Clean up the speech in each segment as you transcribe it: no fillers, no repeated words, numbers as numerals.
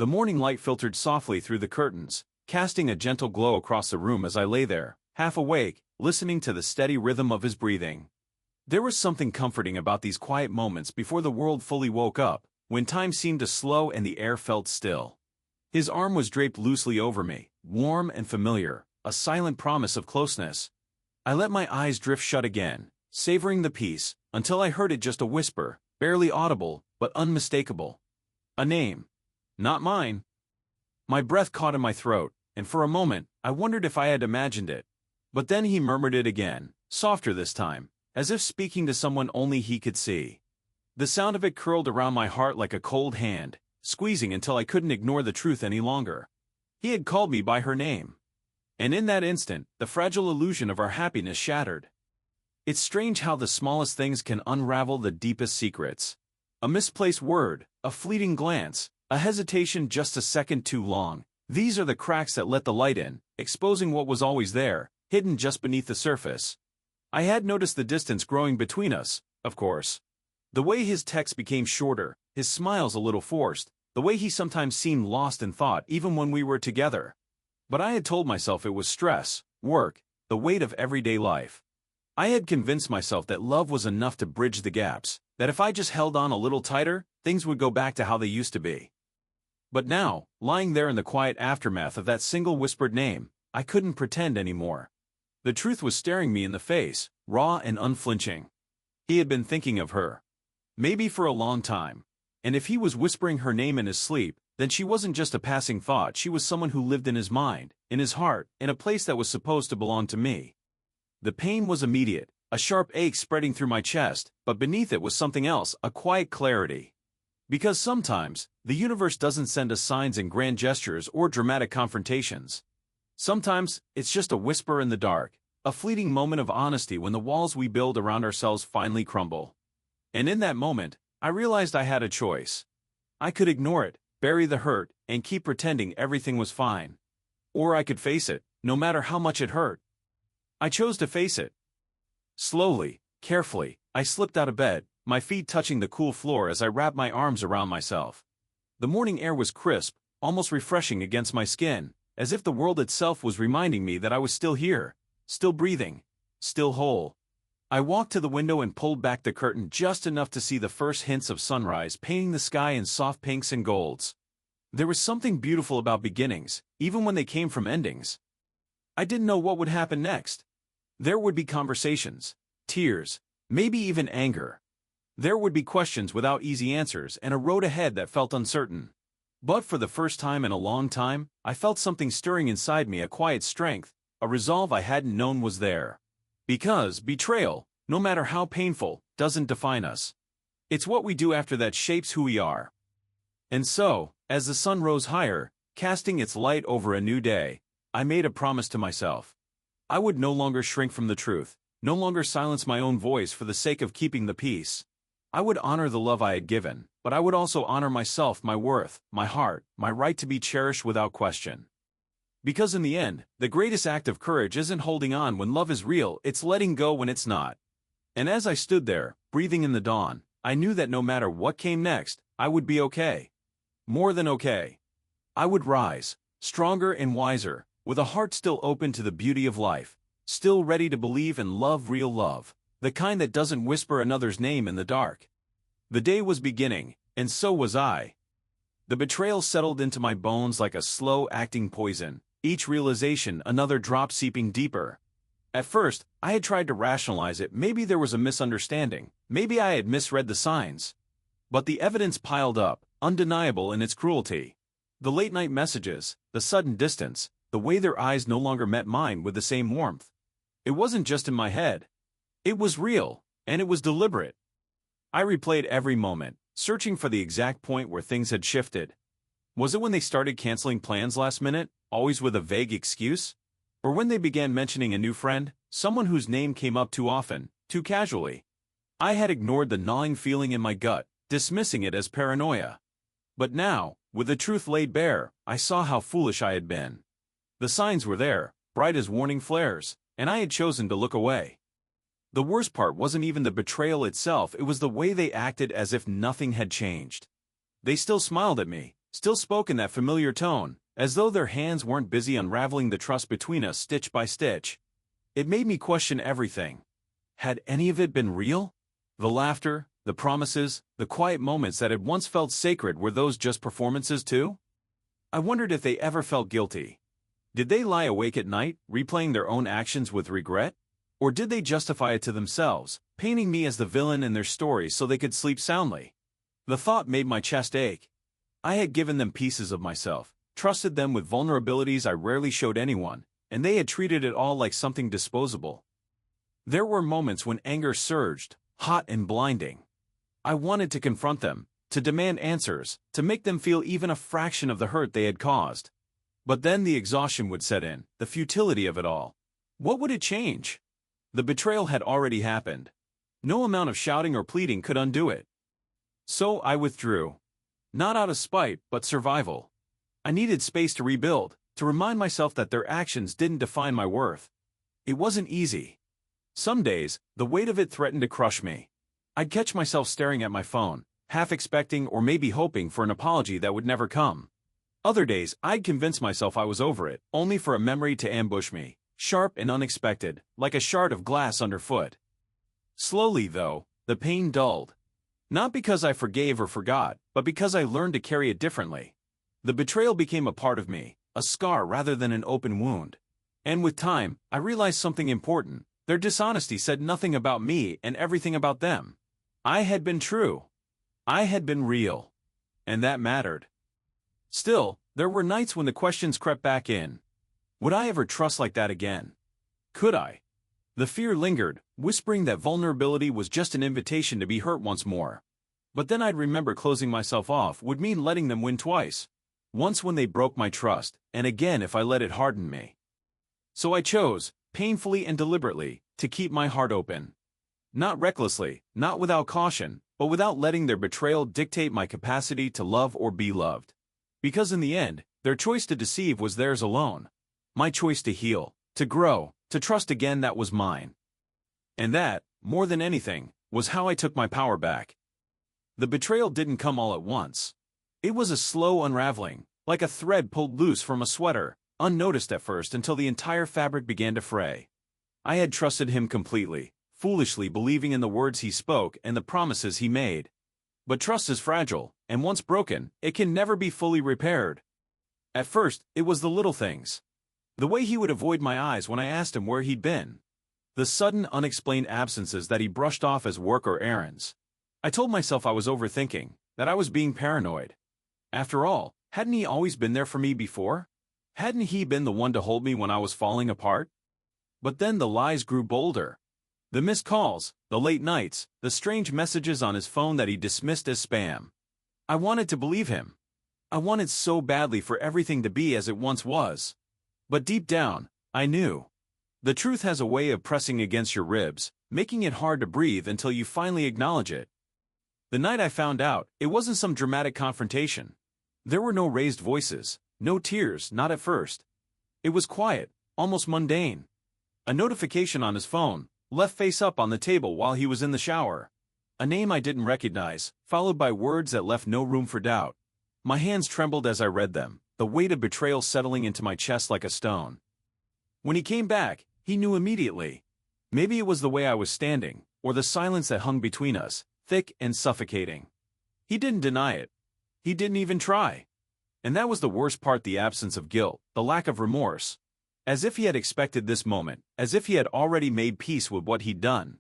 The morning light filtered softly through the curtains, casting a gentle glow across the room as I lay there, half awake, listening to the steady rhythm of his breathing. There was something comforting about these quiet moments before the world fully woke up, when time seemed to slow and the air felt still. His arm was draped loosely over me, warm and familiar, a silent promise of closeness. I let my eyes drift shut again, savoring the peace, until I heard it just a whisper, barely audible, but unmistakable. A name. Not mine. My breath caught in my throat, and for a moment, I wondered if I had imagined it. But then he murmured it again, softer this time, as if speaking to someone only he could see. The sound of it curled around my heart like a cold hand, squeezing until I couldn't ignore the truth any longer. He had called me by her name. And in that instant, the fragile illusion of our happiness shattered. It's strange how the smallest things can unravel the deepest secrets. A misplaced word, a fleeting glance, a hesitation just a second too long. These are the cracks that let the light in, exposing what was always there, hidden just beneath the surface. I had noticed the distance growing between us, of course. The way his texts became shorter, his smiles a little forced, the way he sometimes seemed lost in thought even when we were together. But I had told myself it was stress, work, the weight of everyday life. I had convinced myself that love was enough to bridge the gaps, that if I just held on a little tighter, things would go back to how they used to be. But now, lying there in the quiet aftermath of that single whispered name, I couldn't pretend anymore. The truth was staring me in the face, raw and unflinching. He had been thinking of her. Maybe for a long time. And if he was whispering her name in his sleep, then she wasn't just a passing thought, she was someone who lived in his mind, in his heart, in a place that was supposed to belong to me. The pain was immediate, a sharp ache spreading through my chest, but beneath it was something else, a quiet clarity. Because sometimes, the universe doesn't send us signs in grand gestures or dramatic confrontations. Sometimes, it's just a whisper in the dark, a fleeting moment of honesty when the walls we build around ourselves finally crumble. And in that moment, I realized I had a choice. I could ignore it, bury the hurt, and keep pretending everything was fine. Or I could face it, no matter how much it hurt. I chose to face it. Slowly, carefully, I slipped out of bed, my feet touching the cool floor as I wrapped my arms around myself. The morning air was crisp, almost refreshing against my skin, as if the world itself was reminding me that I was still here, still breathing, still whole. I walked to the window and pulled back the curtain just enough to see the first hints of sunrise painting the sky in soft pinks and golds. There was something beautiful about beginnings, even when they came from endings. I didn't know what would happen next. There would be conversations, tears, maybe even anger. There would be questions without easy answers and a road ahead that felt uncertain. But for the first time in a long time, I felt something stirring inside me, a quiet strength, a resolve I hadn't known was there. Because betrayal, no matter how painful, doesn't define us. It's what we do after that shapes who we are. And so, as the sun rose higher, casting its light over a new day, I made a promise to myself. I would no longer shrink from the truth, no longer silence my own voice for the sake of keeping the peace. I would honor the love I had given, but I would also honor myself, my worth, my heart, my right to be cherished without question. Because in the end, the greatest act of courage isn't holding on when love is real, it's letting go when it's not. And as I stood there, breathing in the dawn, I knew that no matter what came next, I would be okay. More than okay. I would rise, stronger and wiser, with a heart still open to the beauty of life, still ready to believe and love real love, the kind that doesn't whisper another's name in the dark. The day was beginning, and so was I. The betrayal settled into my bones like a slow-acting poison, each realization another drop seeping deeper. At first, I had tried to rationalize it. Maybe there was a misunderstanding, maybe I had misread the signs. But the evidence piled up, undeniable in its cruelty. The late-night messages, the sudden distance, the way their eyes no longer met mine with the same warmth. It wasn't just in my head. It was real, and it was deliberate. I replayed every moment, searching for the exact point where things had shifted. Was it when they started canceling plans last minute, always with a vague excuse? Or when they began mentioning a new friend, someone whose name came up too often, too casually? I had ignored the gnawing feeling in my gut, dismissing it as paranoia. But now, with the truth laid bare, I saw how foolish I had been. The signs were there, bright as warning flares, and I had chosen to look away. The worst part wasn't even the betrayal itself, it was the way they acted as if nothing had changed. They still smiled at me, still spoke in that familiar tone, as though their hands weren't busy unraveling the trust between us stitch by stitch. It made me question everything. Had any of it been real? The laughter, the promises, the quiet moments that had once felt sacred, were those just performances too? I wondered if they ever felt guilty. Did they lie awake at night, replaying their own actions with regret? Or did they justify it to themselves, painting me as the villain in their stories so they could sleep soundly? The thought made my chest ache. I had given them pieces of myself, trusted them with vulnerabilities I rarely showed anyone, and they had treated it all like something disposable. There were moments when anger surged, hot and blinding. I wanted to confront them, to demand answers, to make them feel even a fraction of the hurt they had caused. But then the exhaustion would set in, the futility of it all. What would it change? The betrayal had already happened. No amount of shouting or pleading could undo it. So I withdrew. Not out of spite, but survival. I needed space to rebuild, to remind myself that their actions didn't define my worth. It wasn't easy. Some days, the weight of it threatened to crush me. I'd catch myself staring at my phone, half expecting or maybe hoping for an apology that would never come. Other days, I'd convince myself I was over it, only for a memory to ambush me, sharp and unexpected, like a shard of glass underfoot. Slowly, though, the pain dulled. Not because I forgave or forgot, but because I learned to carry it differently. The betrayal became a part of me, a scar rather than an open wound. And with time, I realized something important. Their dishonesty said nothing about me and everything about them. I had been true. I had been real. And that mattered. Still, there were nights when the questions crept back in. Would I ever trust like that again? Could I? The fear lingered, whispering that vulnerability was just an invitation to be hurt once more. But then I'd remember closing myself off would mean letting them win twice. Once when they broke my trust, and again if I let it harden me. So I chose, painfully and deliberately, to keep my heart open. Not recklessly, not without caution, but without letting their betrayal dictate my capacity to love or be loved. Because in the end, their choice to deceive was theirs alone. My choice to heal, to grow, to trust again, that was mine. And that, more than anything, was how I took my power back. The betrayal didn't come all at once. It was a slow unraveling, like a thread pulled loose from a sweater, unnoticed at first until the entire fabric began to fray. I had trusted him completely, foolishly believing in the words he spoke and the promises he made. But trust is fragile, and once broken, it can never be fully repaired. At first, it was the little things. The way he would avoid my eyes when I asked him where he'd been. The sudden, unexplained absences that he brushed off as work or errands. I told myself I was overthinking, that I was being paranoid. After all, hadn't he always been there for me before? Hadn't he been the one to hold me when I was falling apart? But then the lies grew bolder. The missed calls, the late nights, the strange messages on his phone that he dismissed as spam. I wanted to believe him. I wanted so badly for everything to be as it once was. But deep down, I knew. The truth has a way of pressing against your ribs, making it hard to breathe until you finally acknowledge it. The night I found out, it wasn't some dramatic confrontation. There were no raised voices, no tears, not at first. It was quiet, almost mundane. A notification on his phone, left face up on the table while he was in the shower. A name I didn't recognize, followed by words that left no room for doubt. My hands trembled as I read them, the weight of betrayal settling into my chest like a stone. When he came back, he knew immediately. Maybe it was the way I was standing, or the silence that hung between us, thick and suffocating. He didn't deny it. He didn't even try. And that was the worst part, the absence of guilt, the lack of remorse. As if he had expected this moment, as if he had already made peace with what he'd done.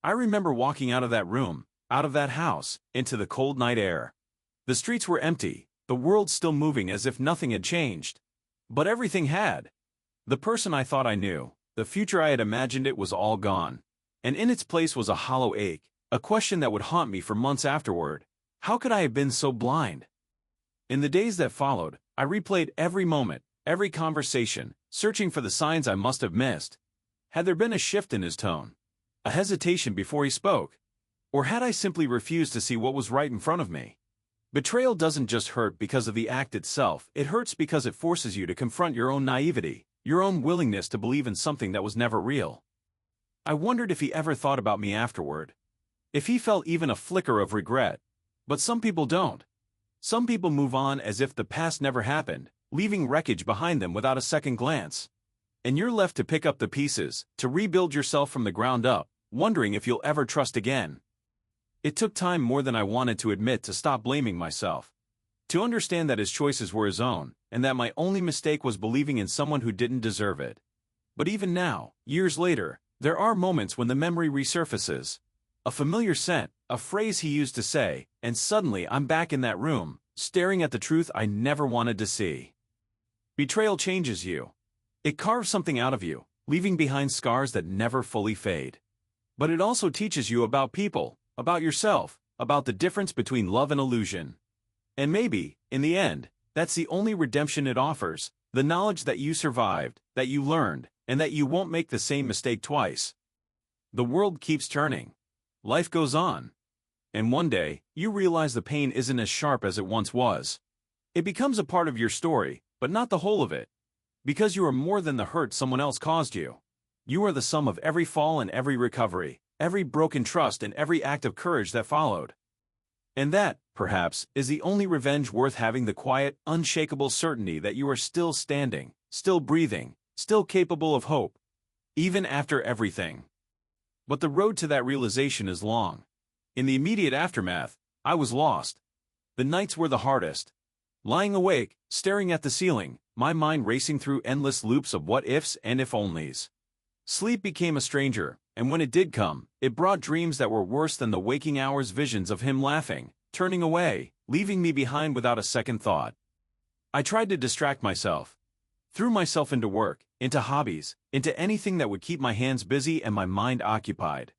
I remember walking out of that room, out of that house, into the cold night air. The streets were empty, the world still moving as if nothing had changed. But everything had. The person I thought I knew, the future I had imagined, it was all gone. And in its place was a hollow ache, a question that would haunt me for months afterward. How could I have been so blind? In the days that followed, I replayed every moment, every conversation, searching for the signs I must have missed. Had there been a shift in his tone? A hesitation before he spoke? Or had I simply refused to see what was right in front of me? Betrayal doesn't just hurt because of the act itself, it hurts because it forces you to confront your own naivety, your own willingness to believe in something that was never real. I wondered if he ever thought about me afterward. If he felt even a flicker of regret. But some people don't. Some people move on as if the past never happened, leaving wreckage behind them without a second glance. And you're left to pick up the pieces, to rebuild yourself from the ground up, wondering if you'll ever trust again. It took time more than I wanted to admit to stop blaming myself. To understand that his choices were his own, and that my only mistake was believing in someone who didn't deserve it. But even now, years later, there are moments when the memory resurfaces. A familiar scent, a phrase he used to say, and suddenly I'm back in that room, staring at the truth I never wanted to see. Betrayal changes you. It carves something out of you, leaving behind scars that never fully fade. But it also teaches you about people, about yourself, about the difference between love and illusion. And maybe, in the end, that's the only redemption it offers, the knowledge that you survived, that you learned, and that you won't make the same mistake twice. The world keeps turning. Life goes on. And one day, you realize the pain isn't as sharp as it once was. It becomes a part of your story, but not the whole of it. Because you are more than the hurt someone else caused you. You are the sum of every fall and every recovery, every broken trust and every act of courage that followed. And that, perhaps, is the only revenge worth having, the quiet, unshakable certainty that you are still standing, still breathing, still capable of hope, even after everything. But the road to that realization is long. In the immediate aftermath, I was lost. The nights were the hardest. Lying awake, staring at the ceiling, my mind racing through endless loops of what-ifs and if-onlys. Sleep became a stranger, and when it did come, it brought dreams that were worse than the waking hours, visions of him laughing, turning away, leaving me behind without a second thought. I tried to distract myself. Threw myself into work, into hobbies, into anything that would keep my hands busy and my mind occupied.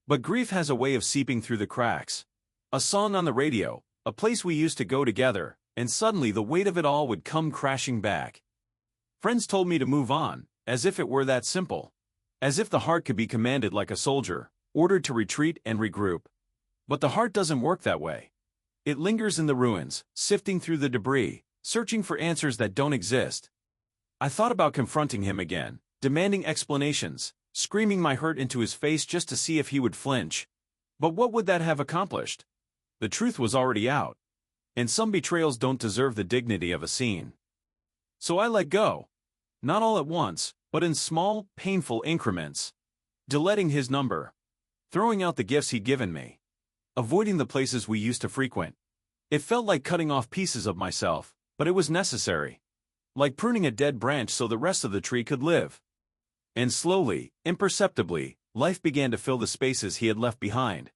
But grief has a way of seeping through the cracks. A song on the radio, a place we used to go together, and suddenly the weight of it all would come crashing back. Friends told me to move on, as if it were that simple. As if the heart could be commanded like a soldier, ordered to retreat and regroup. But the heart doesn't work that way. It lingers in the ruins, sifting through the debris, searching for answers that don't exist. I thought about confronting him again, demanding explanations, screaming my hurt into his face just to see if he would flinch. But what would that have accomplished? The truth was already out. And some betrayals don't deserve the dignity of a scene. So I let go. Not all at once, but in small, painful increments. Deleting his number. Throwing out the gifts he'd given me. Avoiding the places we used to frequent. It felt like cutting off pieces of myself, but it was necessary. Like pruning a dead branch so the rest of the tree could live. And slowly, imperceptibly, life began to fill the spaces he had left behind.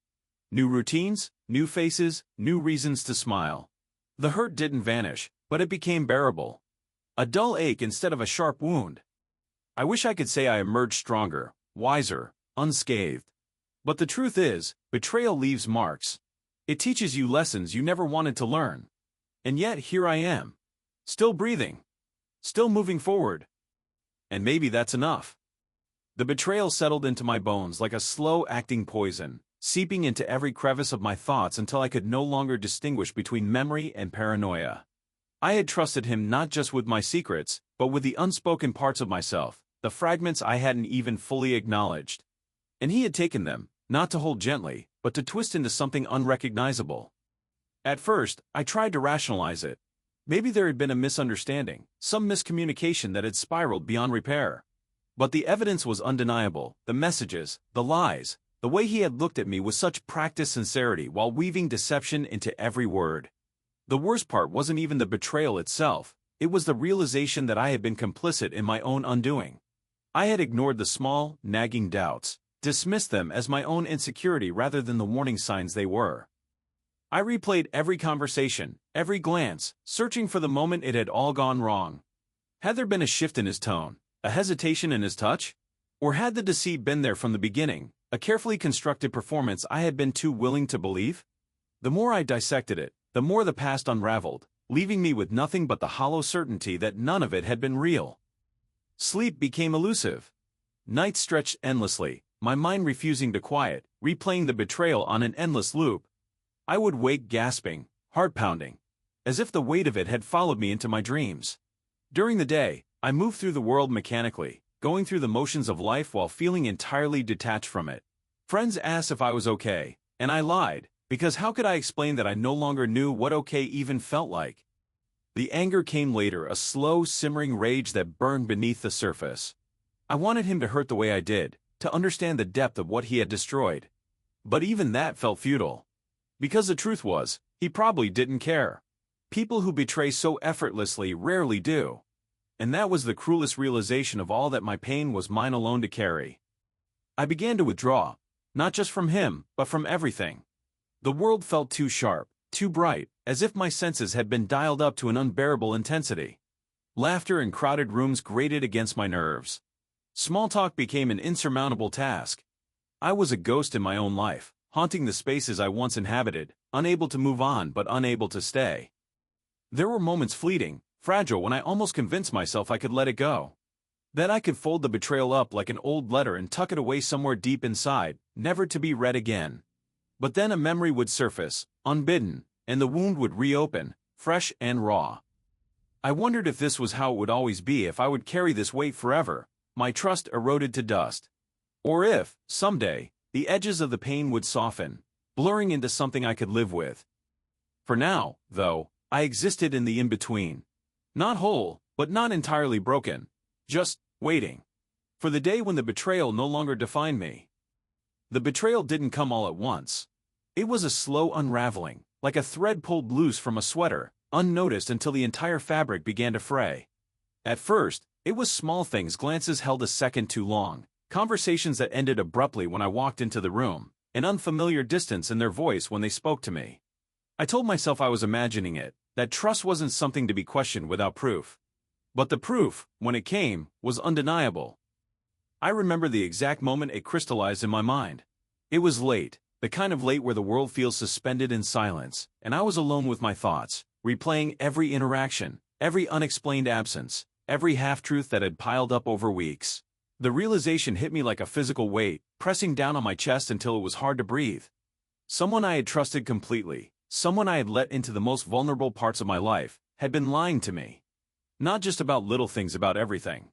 New routines, new faces, new reasons to smile. The hurt didn't vanish, but it became bearable. A dull ache instead of a sharp wound. I wish I could say I emerged stronger, wiser, unscathed. But the truth is, betrayal leaves marks. It teaches you lessons you never wanted to learn. And yet here I am. Still breathing. Still moving forward. And maybe that's enough. The betrayal settled into my bones like a slow-acting poison, seeping into every crevice of my thoughts until I could no longer distinguish between memory and paranoia. I had trusted him not just with my secrets, but with the unspoken parts of myself, the fragments I hadn't even fully acknowledged. And he had taken them, not to hold gently, but to twist into something unrecognizable. At first, I tried to rationalize it. Maybe there had been a misunderstanding, some miscommunication that had spiraled beyond repair. But the evidence was undeniable, the messages, the lies, the way he had looked at me with such practiced sincerity while weaving deception into every word. The worst part wasn't even the betrayal itself, it was the realization that I had been complicit in my own undoing. I had ignored the small, nagging doubts, dismissed them as my own insecurity rather than the warning signs they were. I replayed every conversation, every glance, searching for the moment it had all gone wrong. Had there been a shift in his tone, a hesitation in his touch? Or had the deceit been there from the beginning, a carefully constructed performance I had been too willing to believe? The more I dissected it, the more the past unraveled, leaving me with nothing but the hollow certainty that none of it had been real. Sleep became elusive. Nights stretched endlessly, my mind refusing to quiet, replaying the betrayal on an endless loop. I would wake gasping, heart pounding, as if the weight of it had followed me into my dreams. During the day, I moved through the world mechanically, going through the motions of life while feeling entirely detached from it. Friends asked if I was okay, and I lied, Because how could I explain that I no longer knew what okay even felt like? The anger came later, a slow, simmering rage that burned beneath the surface. I wanted him to hurt the way I did, to understand the depth of what he had destroyed. But even that felt futile. Because the truth was, he probably didn't care. People who betray so effortlessly rarely do. And that was the cruelest realization of all, that my pain was mine alone to carry. I began to withdraw, not just from him, but from everything. The world felt too sharp, too bright, as if my senses had been dialed up to an unbearable intensity. Laughter in crowded rooms grated against my nerves. Small talk became an insurmountable task. I was a ghost in my own life, haunting the spaces I once inhabited, unable to move on but unable to stay. There were moments, fleeting, fragile, when I almost convinced myself I could let it go. That I could fold the betrayal up like an old letter and tuck it away somewhere deep inside, never to be read again. But then a memory would surface, unbidden, and the wound would reopen, fresh and raw. I wondered if this was how it would always be, if I would carry this weight forever, my trust eroded to dust. Or if, someday, the edges of the pain would soften, blurring into something I could live with. For now, though, I existed in the in-between. Not whole, but not entirely broken. Just waiting. For the day when the betrayal no longer defined me. The betrayal didn't come all at once. It was a slow unraveling, like a thread pulled loose from a sweater, unnoticed until the entire fabric began to fray. At first, it was small things, glances held a second too long, conversations that ended abruptly when I walked into the room, an unfamiliar distance in their voice when they spoke to me. I told myself I was imagining it, that trust wasn't something to be questioned without proof. But the proof, when it came, was undeniable. I remember the exact moment it crystallized in my mind. It was late, the kind of late where the world feels suspended in silence, and I was alone with my thoughts, replaying every interaction, every unexplained absence, every half-truth that had piled up over weeks. The realization hit me like a physical weight, pressing down on my chest until it was hard to breathe. Someone I had trusted completely, someone I had let into the most vulnerable parts of my life, had been lying to me. Not just about little things, about everything.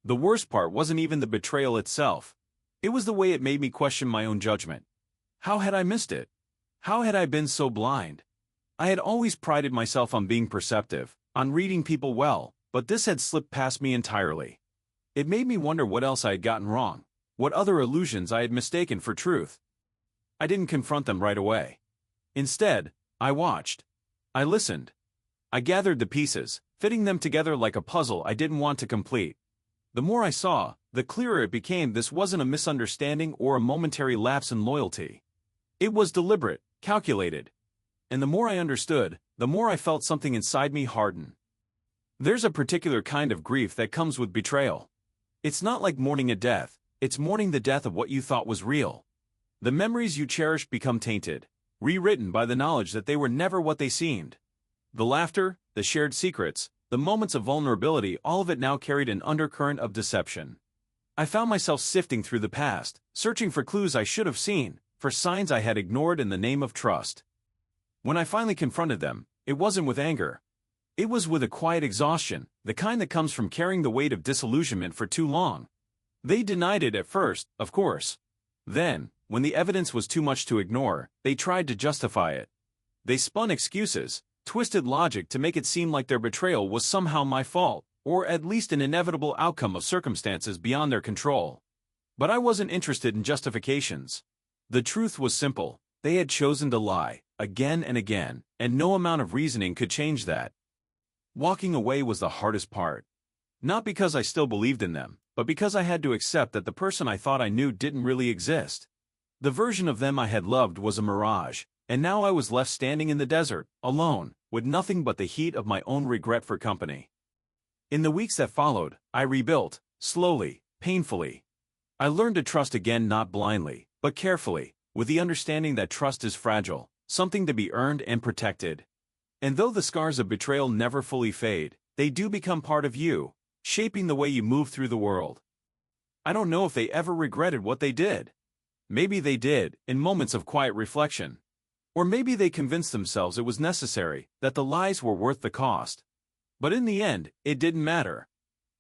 The worst part wasn't even the betrayal itself. It was the way it made me question my own judgment. How had I missed it? How had I been so blind? I had always prided myself on being perceptive, on reading people well, but this had slipped past me entirely. It made me wonder what else I had gotten wrong, what other illusions I had mistaken for truth. I didn't confront them right away. Instead, I watched. I listened. I gathered the pieces, fitting them together like a puzzle I didn't want to complete. The more I saw, the clearer it became this wasn't a misunderstanding or a momentary lapse in loyalty. It was deliberate, calculated. And the more I understood, the more I felt something inside me harden. There's a particular kind of grief that comes with betrayal. It's not like mourning a death, it's mourning the death of what you thought was real. The memories you cherished become tainted, rewritten by the knowledge that they were never what they seemed. The laughter, the shared secrets, the moments of vulnerability, all of it now carried an undercurrent of deception. I found myself sifting through the past, searching for clues I should have seen, for signs I had ignored in the name of trust. When I finally confronted them, it wasn't with anger. It was with a quiet exhaustion, the kind that comes from carrying the weight of disillusionment for too long. They denied it at first, of course. Then, when the evidence was too much to ignore, they tried to justify it. They spun excuses, twisted logic to make it seem like their betrayal was somehow my fault, or at least an inevitable outcome of circumstances beyond their control. But I wasn't interested in justifications. The truth was simple: they had chosen to lie, again and again, and no amount of reasoning could change that. Walking away was the hardest part. Not because I still believed in them, but because I had to accept that the person I thought I knew didn't really exist. The version of them I had loved was a mirage, and now I was left standing in the desert, alone, with nothing but the heat of my own regret for company. In the weeks that followed, I rebuilt, slowly, painfully. I learned to trust again, not blindly, but carefully, with the understanding that trust is fragile, something to be earned and protected. And though the scars of betrayal never fully fade, they do become part of you, shaping the way you move through the world. I don't know if they ever regretted what they did. Maybe they did, in moments of quiet reflection. Or maybe they convinced themselves it was necessary, that the lies were worth the cost. But in the end, it didn't matter.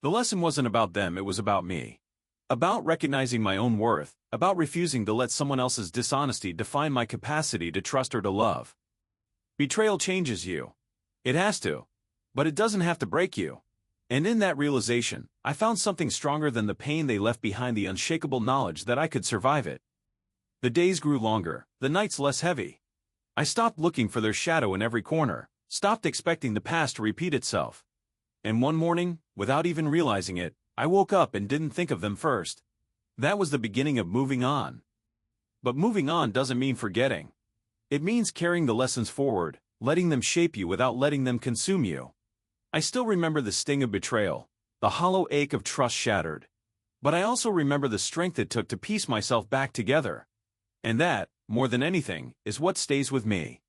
The lesson wasn't about them, it was about me. About recognizing my own worth, about refusing to let someone else's dishonesty define my capacity to trust or to love. Betrayal changes you. It has to. But it doesn't have to break you. And in that realization, I found something stronger than the pain they left behind, the unshakable knowledge that I could survive it. The days grew longer, the nights less heavy. I stopped looking for their shadow in every corner, stopped expecting the past to repeat itself. And one morning, without even realizing it, I woke up and didn't think of them first. That was the beginning of moving on. But moving on doesn't mean forgetting. It means carrying the lessons forward, letting them shape you without letting them consume you. I still remember the sting of betrayal, the hollow ache of trust shattered. But I also remember the strength it took to piece myself back together. And that, more than anything, is what stays with me.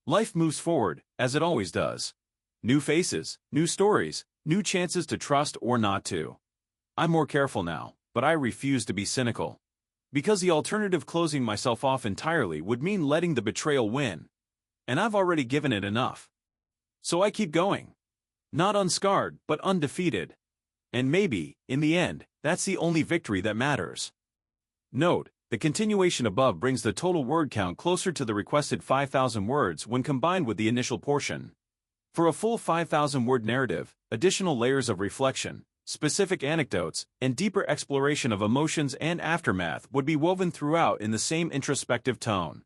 Life moves forward, as it always does. New faces, new stories, new chances to trust or not to. I'm more careful now, but I refuse to be cynical. Because the alternative, closing myself off entirely, would mean letting the betrayal win. And I've already given it enough. So I keep going. Not unscarred, but undefeated. And maybe, in the end, that's the only victory that matters. Note, the continuation above brings the total word count closer to the requested 5,000 words when combined with the initial portion. For a full 5,000-word narrative, additional layers of reflection, specific anecdotes, and deeper exploration of emotions and aftermath would be woven throughout in the same introspective tone.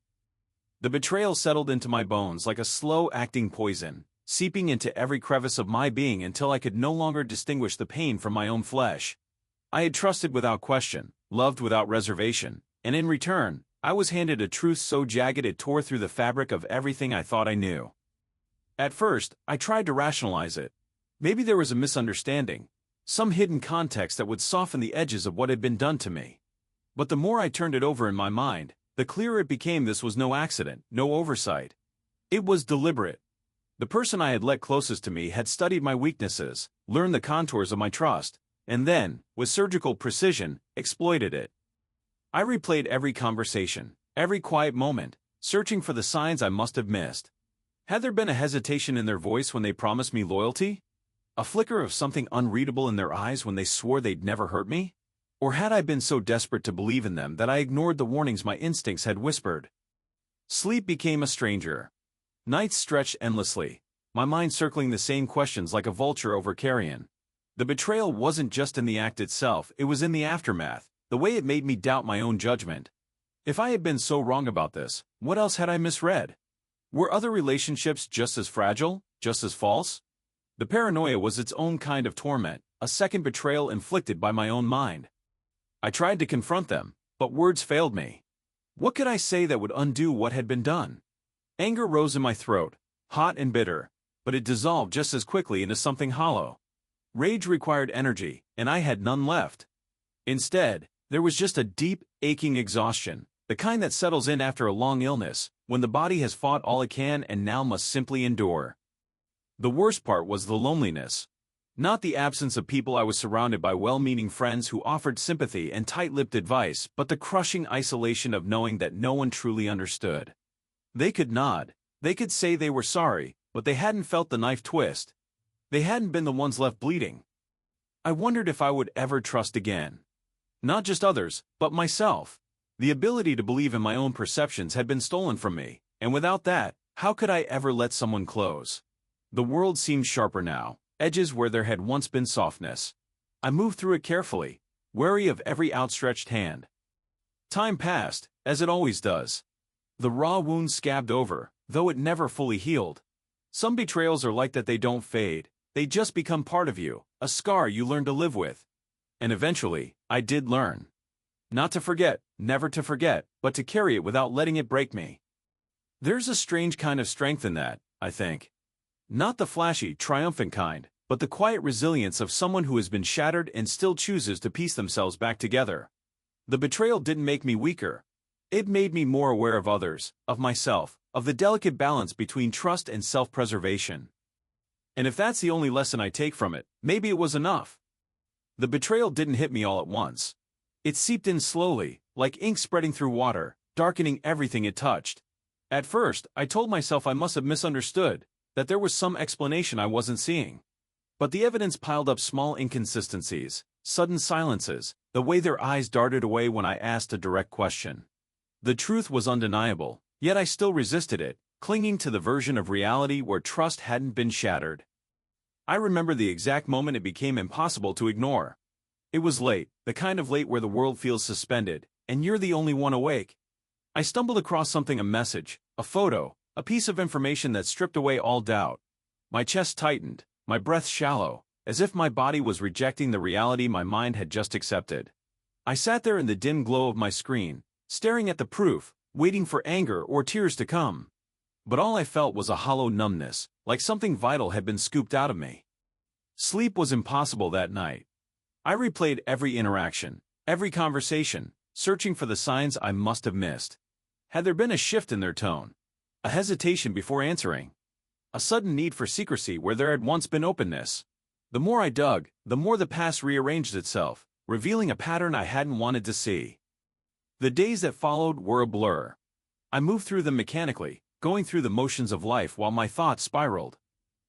The betrayal settled into my bones like a slow-acting poison, seeping into every crevice of my being until I could no longer distinguish the pain from my own flesh. I had trusted without question, loved without reservation, and in return, I was handed a truth so jagged it tore through the fabric of everything I thought I knew. At first, I tried to rationalize it. Maybe there was a misunderstanding, some hidden context that would soften the edges of what had been done to me. But the more I turned it over in my mind, the clearer it became this was no accident, no oversight. It was deliberate. The person I had let closest to me had studied my weaknesses, learned the contours of my trust, and then, with surgical precision, exploited it. I replayed every conversation, every quiet moment, searching for the signs I must have missed. Had there been a hesitation in their voice when they promised me loyalty? A flicker of something unreadable in their eyes when they swore they'd never hurt me? Or had I been so desperate to believe in them that I ignored the warnings my instincts had whispered? Sleep became a stranger. Nights stretched endlessly, my mind circling the same questions like a vulture over carrion. The betrayal wasn't just in the act itself, it was in the aftermath, the way it made me doubt my own judgment. If I had been so wrong about this, what else had I misread? Were other relationships just as fragile, just as false? The paranoia was its own kind of torment, a second betrayal inflicted by my own mind. I tried to confront them, but words failed me. What could I say that would undo what had been done? Anger rose in my throat, hot and bitter, but it dissolved just as quickly into something hollow. Rage required energy, and I had none left. Instead, there was just a deep, aching exhaustion, the kind that settles in after a long illness, when the body has fought all it can and now must simply endure. The worst part was the loneliness. Not the absence of people. I was surrounded by well-meaning friends who offered sympathy and tight-lipped advice, but the crushing isolation of knowing that no one truly understood. They could nod, they could say they were sorry, but they hadn't felt the knife twist. They hadn't been the ones left bleeding. I wondered if I would ever trust again. Not just others, but myself. The ability to believe in my own perceptions had been stolen from me, and without that, how could I ever let someone close? The world seemed sharper now, edges where there had once been softness. I moved through it carefully, wary of every outstretched hand. Time passed, as it always does. The raw wound scabbed over, though it never fully healed. Some betrayals are like that, they don't fade, they just become part of you, a scar you learn to live with. And eventually, I did learn. Not to forget, never to forget, but to carry it without letting it break me. There's a strange kind of strength in that, I think. Not the flashy, triumphant kind, but the quiet resilience of someone who has been shattered and still chooses to piece themselves back together. The betrayal didn't make me weaker. It made me more aware of others, of myself, of the delicate balance between trust and self-preservation. And if that's the only lesson I take from it, maybe it was enough. The betrayal didn't hit me all at once. It seeped in slowly, like ink spreading through water, darkening everything it touched. At first, I told myself I must have misunderstood, that there was some explanation I wasn't seeing. But the evidence piled up: small inconsistencies, sudden silences, the way their eyes darted away when I asked a direct question. The truth was undeniable, yet I still resisted it, clinging to the version of reality where trust hadn't been shattered. I remember the exact moment it became impossible to ignore. It was late, the kind of late where the world feels suspended, and you're the only one awake. I stumbled across something, a message, a photo, a piece of information that stripped away all doubt. My chest tightened, my breath shallow, as if my body was rejecting the reality my mind had just accepted. I sat there in the dim glow of my screen, staring at the proof, waiting for anger or tears to come. But all I felt was a hollow numbness, like something vital had been scooped out of me. Sleep was impossible that night. I replayed every interaction, every conversation, searching for the signs I must have missed. Had there been a shift in their tone? A hesitation before answering? A sudden need for secrecy where there had once been openness? The more I dug, the more the past rearranged itself, revealing a pattern I hadn't wanted to see. The days that followed were a blur. I moved through them mechanically, going through the motions of life while my thoughts spiraled.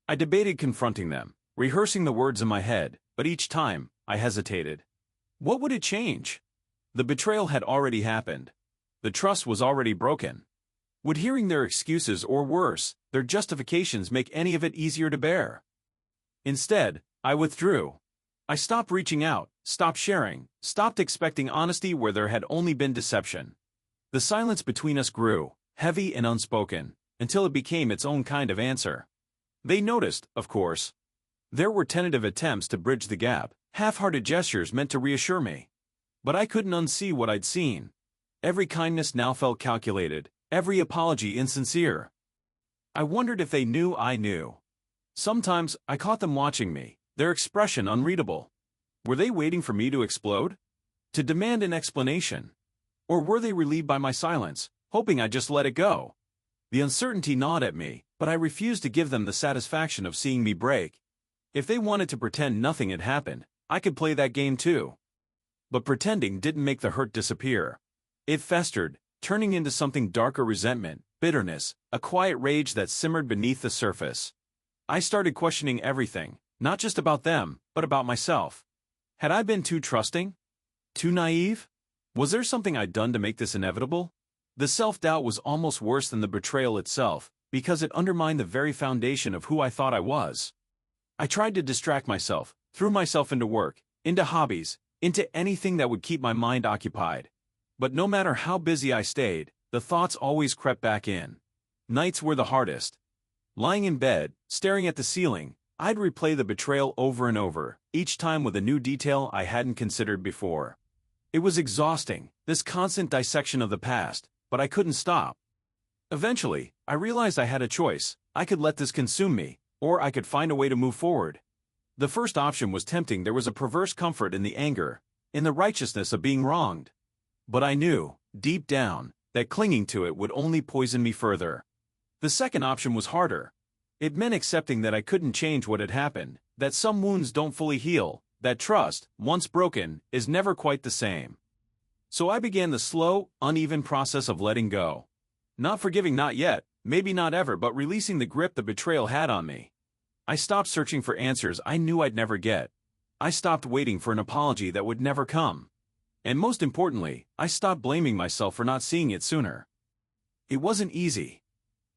I debated confronting them, rehearsing the words in my head, but each time, I hesitated. What would it change? The betrayal had already happened. The trust was already broken. Would hearing their excuses or worse, their justifications make any of it easier to bear? Instead, I withdrew. I stopped reaching out, stopped sharing, stopped expecting honesty where there had only been deception. The silence between us grew, heavy and unspoken, until it became its own kind of answer. They noticed, of course. There were tentative attempts to bridge the gap, half-hearted gestures meant to reassure me. But I couldn't unsee what I'd seen. Every kindness now felt calculated, every apology insincere. I wondered if they knew I knew. Sometimes, I caught them watching me, their expression unreadable. Were they waiting for me to explode? To demand an explanation? Or were they relieved by my silence, hoping I'd just let it go? The uncertainty gnawed at me, but I refused to give them the satisfaction of seeing me break. If they wanted to pretend nothing had happened, I could play that game too. But pretending didn't make the hurt disappear. It festered, turning into something darker: resentment, bitterness, a quiet rage that simmered beneath the surface. I started questioning everything, not just about them, but about myself. Had I been too trusting? Too naive? Was there something I'd done to make this inevitable? The self-doubt was almost worse than the betrayal itself, because it undermined the very foundation of who I thought I was. I tried to distract myself, threw myself into work, into hobbies, into anything that would keep my mind occupied. But no matter how busy I stayed, the thoughts always crept back in. Nights were the hardest. Lying in bed, staring at the ceiling, I'd replay the betrayal over and over, each time with a new detail I hadn't considered before. It was exhausting, this constant dissection of the past, but I couldn't stop. Eventually, I realized I had a choice. I could let this consume me, or I could find a way to move forward. The first option was tempting. There was a perverse comfort in the anger, in the righteousness of being wronged. But I knew, deep down, that clinging to it would only poison me further. The second option was harder. It meant accepting that I couldn't change what had happened, that some wounds don't fully heal, that trust, once broken, is never quite the same. So I began the slow, uneven process of letting go. Not forgiving, not yet, maybe not ever, but releasing the grip the betrayal had on me. I stopped searching for answers I knew I'd never get. I stopped waiting for an apology that would never come. And most importantly, I stopped blaming myself for not seeing it sooner. It wasn't easy.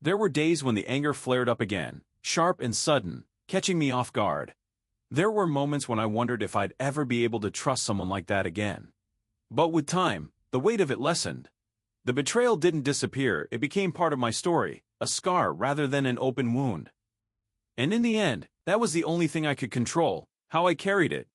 There were days when the anger flared up again, sharp and sudden, catching me off guard. There were moments when I wondered if I'd ever be able to trust someone like that again. But with time, the weight of it lessened. The betrayal didn't disappear, it became part of my story, a scar rather than an open wound. And in the end, that was the only thing I could control, how I carried it,